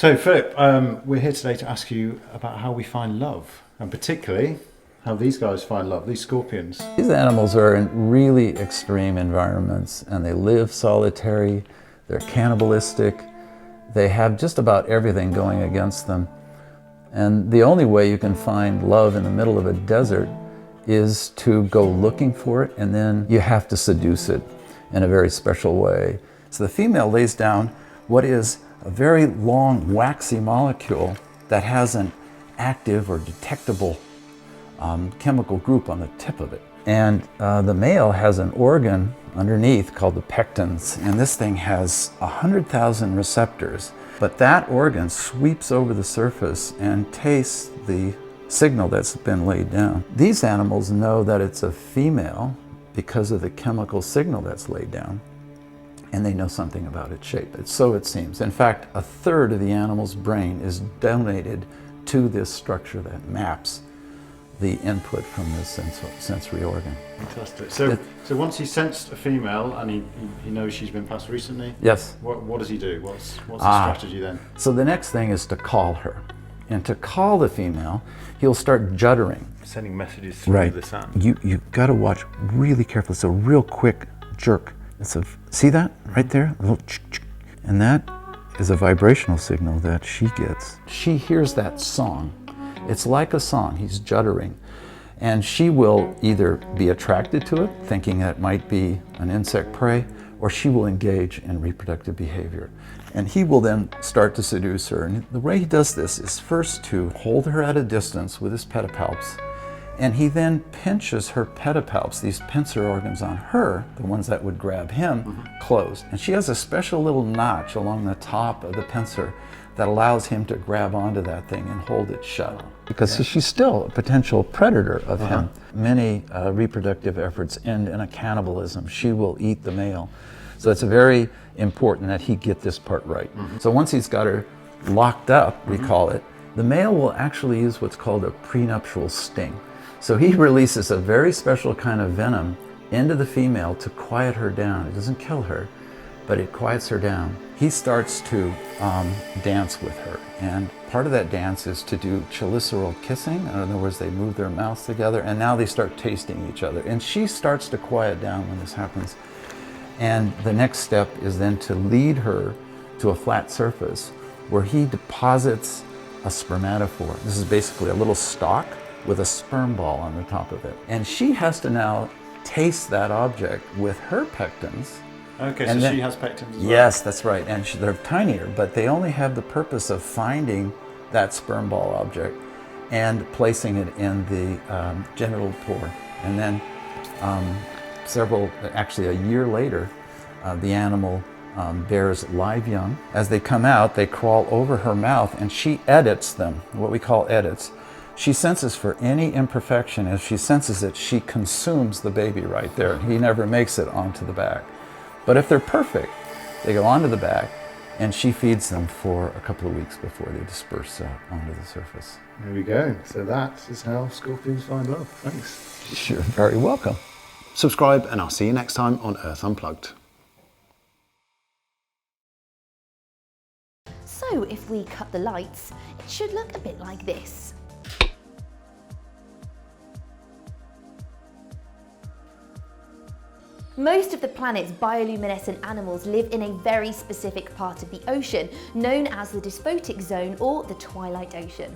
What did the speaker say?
So Philip, we're here today to ask you about how we find love, and particularly how these guys find love, these scorpions. These animals are in really extreme environments and they live solitary, they're cannibalistic, they have just about everything going against them. And the only way you can find love in the middle of a desert is to go looking for it, and then you have to seduce it in a very special way. So the female lays down what is a very long, waxy molecule that has an active or detectable chemical group on the tip of it. And the male has an organ underneath called the pectins, and this thing has 100,000 receptors. But that organ sweeps over the surface and tastes the signal that's been laid down. These animals know that it's a female because of the chemical signal that's laid down, and they know something about its shape. So it seems. In fact, a third of the animal's brain is donated to this structure that maps the input from this sensory organ. Fantastic. So once he's sensed a female and he knows she's been passed recently, yes. What does he do? What's the strategy then? So the next thing is to call her. And to call the female, he'll start juddering. Sending messages through the sand. You've got to watch really carefully. It's a real quick jerk. See that right there? A little and that is a vibrational signal that she gets. She hears that song. It's like a song. He's juddering. And she will either be attracted to it, thinking that it might be an insect prey, or she will engage in reproductive behavior. And he will then start to seduce her. And the way he does this is first to hold her at a distance with his pedipalps, and he then pinches her pedipalps, these pincer organs on her, the ones that would grab him, closed. And she has a special little notch along the top of the pincer that allows him to grab onto that thing and hold it shut. Because she's still a potential predator of him. Many reproductive efforts end in a cannibalism. She will eat the male. So it's very important that he get this part right. So once he's got her locked up, we call it, the male will actually use what's called a prenuptial sting. So he releases a very special kind of venom into the female to quiet her down. It doesn't kill her, but it quiets her down. He starts to dance with her, and part of that dance is to do cheliceraal kissing. In other words, they move their mouths together, and now they start tasting each other. And she starts to quiet down when this happens. And the next step is then to lead her to a flat surface where he deposits a spermatophore. This is basically a little stalk with a sperm ball on the top of it. And she has to now taste that object with her pectins. Okay, so she has pectins as well? Yes, that's right. And they're tinier, but they only have the purpose of finding that sperm ball object and placing it in the genital pore. And then actually a year later, the animal bears live young. As they come out, they crawl over her mouth and she edits them, what we call edits. She senses for any imperfection. As she senses it, she consumes the baby right there. He never makes it onto the back. But if they're perfect, they go onto the back, and she feeds them for a couple of weeks before they disperse out onto the surface. There we go. So that is how scorpions find love. Thanks. You're very welcome. Subscribe, and I'll see you next time on Earth Unplugged. So if we cut the lights, it should look a bit like this. Most of the planet's bioluminescent animals live in a very specific part of the ocean, known as the despotic zone or the twilight ocean.